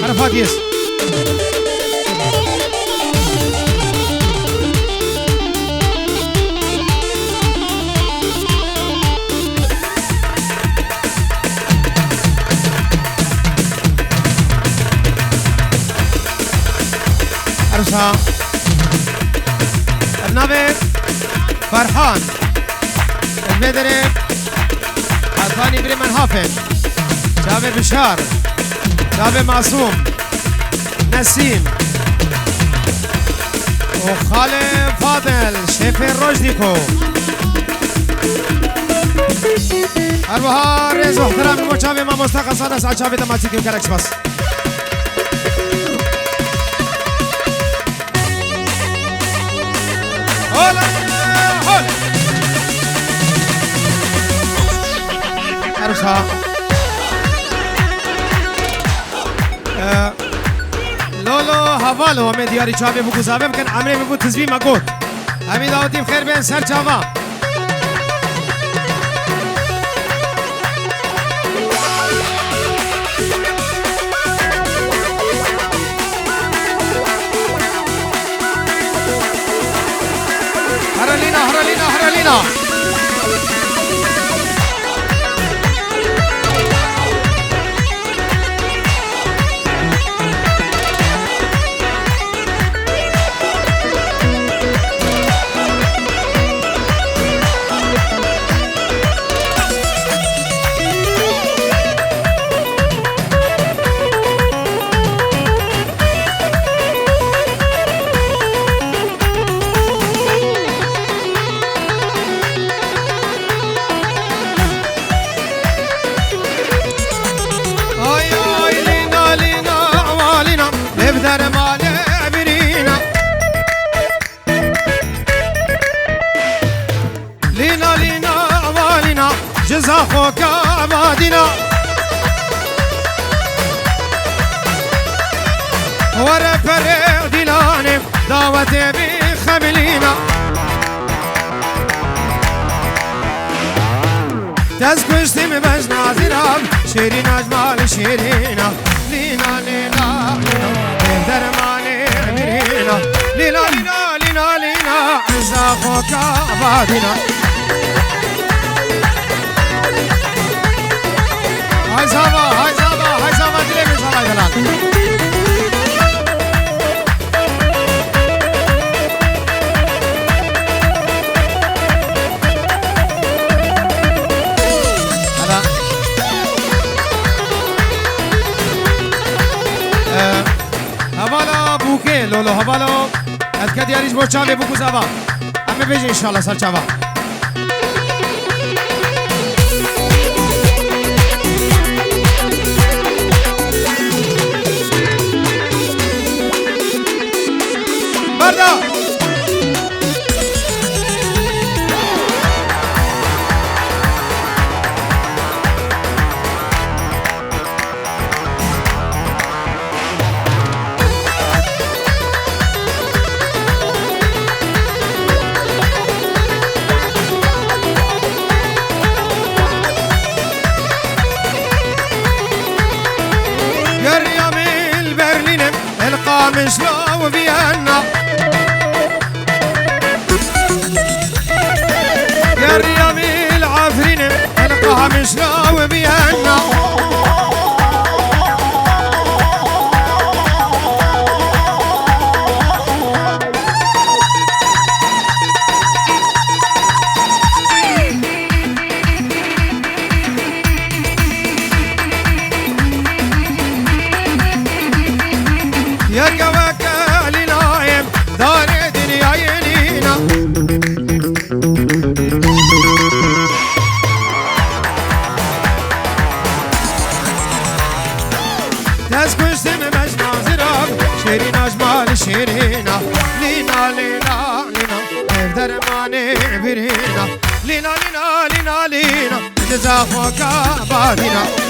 عرفات يس عرسها النبي فرحان المدرب الثاني بريمان هافن شابي بشار شابي معصوم نسيم وخالد فاضل شيف RossDeko أربعة رئيس واحترام المشابه ما مستقى صادة سعد شابي تماسيكي وكاركش بس هولا هولا عرسها لولو هوالو همه دیاری چاوه بگو زاوه بکن عمره بگو تزوی مگود همین داوتیم خیر بین سر چاوه هرالينا هرالينا هرالينا جزاخوك عبادنا ورا فريق ديلاني دعوتي بخملينا تزكشتي مبجنا زراب شيرين أجمال شيرينا لينا لينا لينا درماني مرينا لينا لينا لينا لينا جزاخوك عبادنا هاي زابا هاي زابا هاي زابا دليل زابا دلال هلا هوالا بوكي لولو هوالو ادكا دياريش بو چاوه بوكو زابا همه بيجي انشاءالله سر چاوه بردا يريم البرلين القامش لو فيينا الرياض العافرين القاها مشنا وبيهنا يا كواكا لنايم دار دنيا يلينا شيرين أجمال شيرينا لينا لينا لينا درماني برينا لينا لينا لينا لينا جزاخوك عبادنا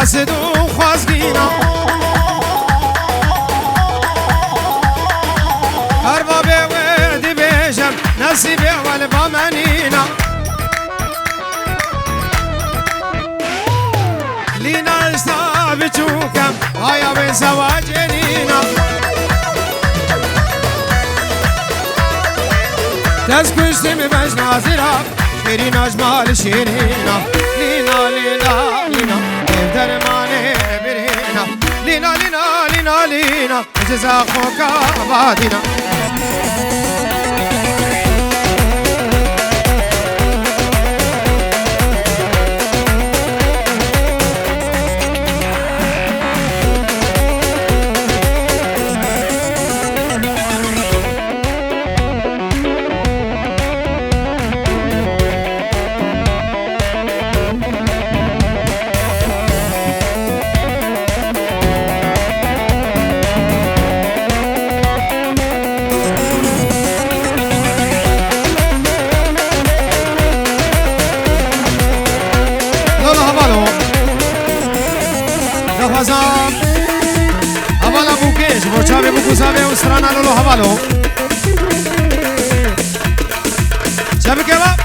حسد و خوازگینا اربابه وردی بیشم نصیبه والبا منینا لینا اشتا بچوکم آیا به زواجنینا دست کشتی می بش نازیرا شیرین اجمال شیرینا لینا لینا لینا درمانه برینا لینا لینا لینا لینا جزا خوکا آبادینا Havala bukesh, bochave bukuzave usrana lolo havalo. Chabe keva?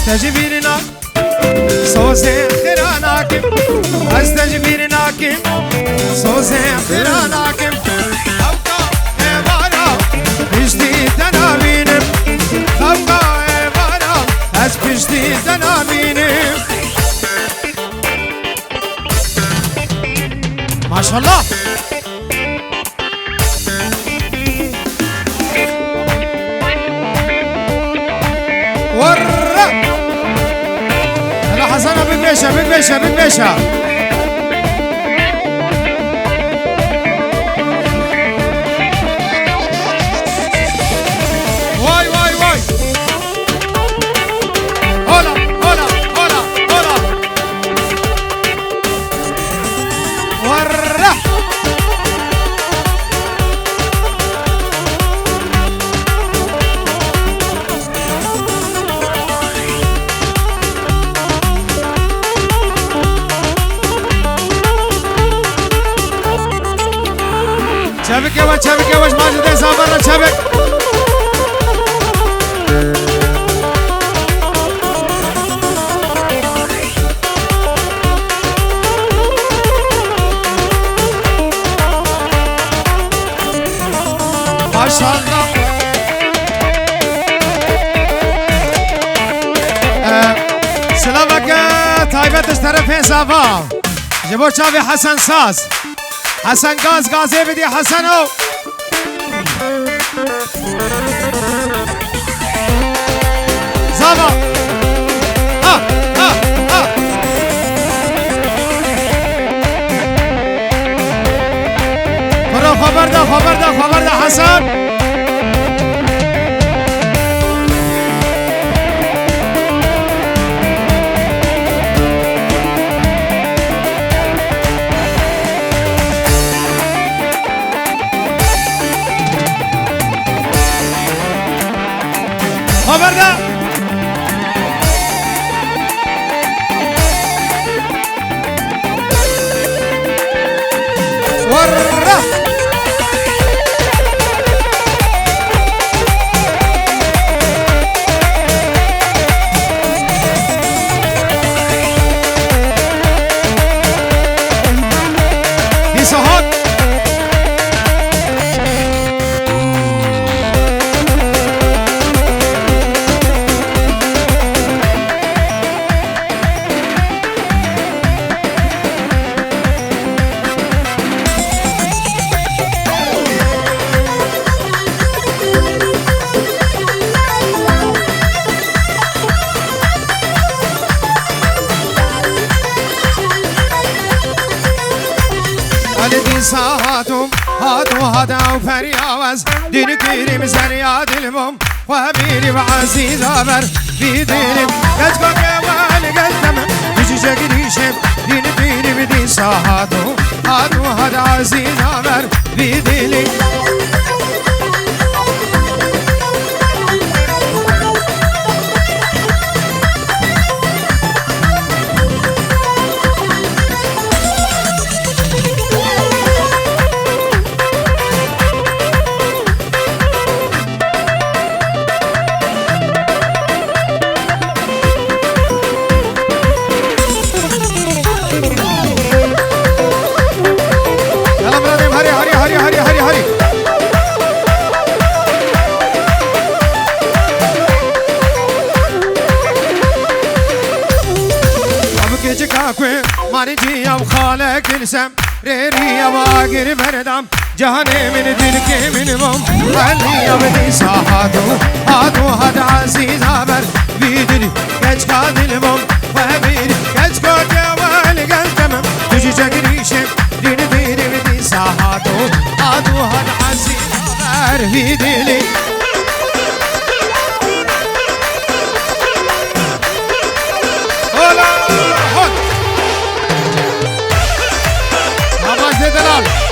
استجبيرنا صوزي خيراناكم استجبيرناكم صوزي خيراناكم أوقع إبارة بجدي تنامينم أوقع إبارة أز بجدي تنامينم ما شاء الله ورا هلا حسنا بالبيشة بالبيشة بالبيشة واي واي واي هلا هلا هلا هلا ورا شبك يا وش ماجد سافر شبك ما شاء الله سلامك طيبة اشترف صافا جبو شافي حسن ساز حسن غازي بدي حسنو زابا برو خبر ده حسن خبر ده ورّه دي صهات ساعاتهم هاتوا فرياوز دين كريم زرياد المم واميري وعزيز عبر في دينم يجبك يوان قدم يجي جريشم دين كريم دين ساعاتهم هاتوا عزيز عبر في دينم مارجي او خالك السم ريري واقر بردم جهنم من دلك من مم علي بدي ساحاتو هاد عزيز عبر بيدني كجكا دلمم وامير كجكا جوال قلتمم تجي جريشم دين بدي ساحاتو هاد عزيز عبر بيدني دلال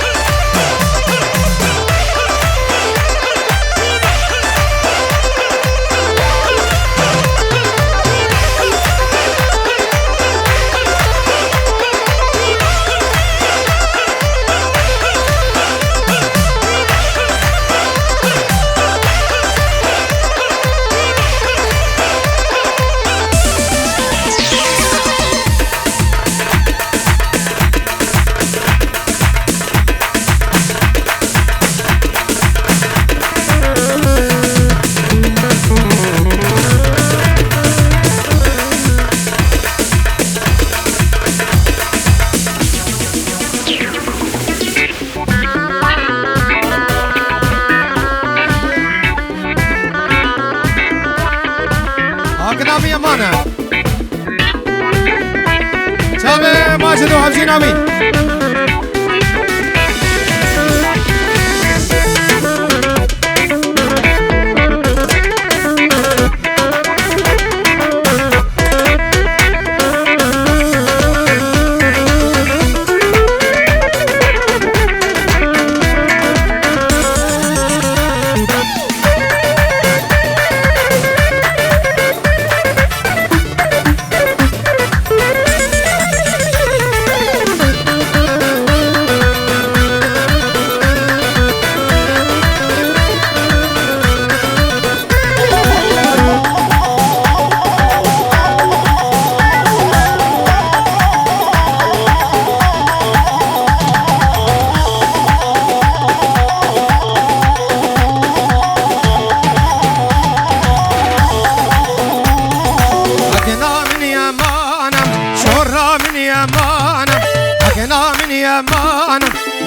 ماجد وحبشي نامي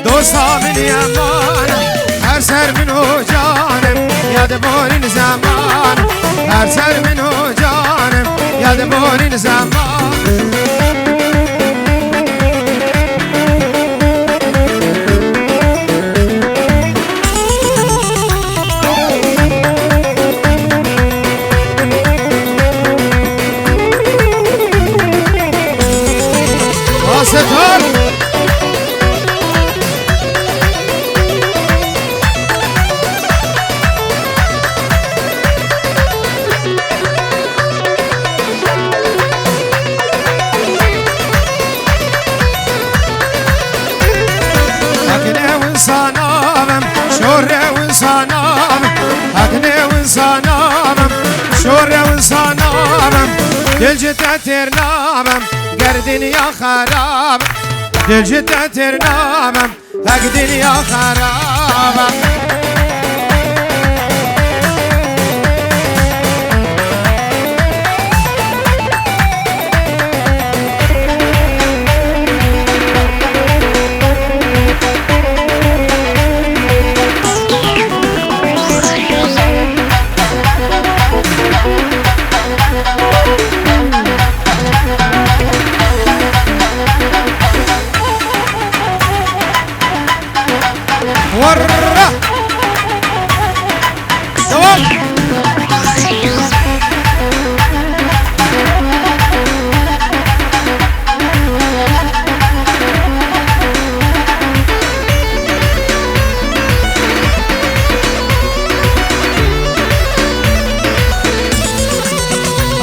دوستا من یمانم هر سر من و جانم یاد بارین زمانم هر سر من و جانم یاد بارین زمانم ستار أكني وإنسانام شوري وإنسانام أكني وإنسانام شوري وإنسانام دل جتا ترنامم قردين يا خراب دل جتا ترنامم أقدين يا خراب ورا دوام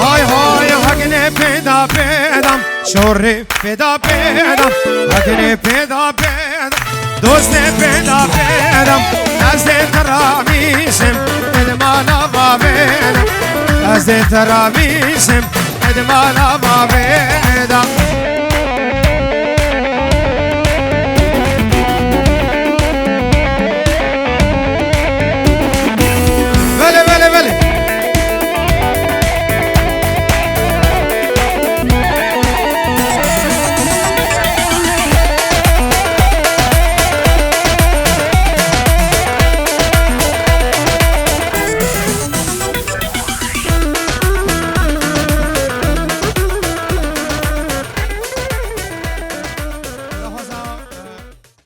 هاي هاي هاگنه پیدا پیدم شوری پیدا پیدم هاگنه پیدا پیدم دوست پیدا پیدم نزد ترامیسم ادمانا بابیدم نزد ترامیسم ادمانا بابیدم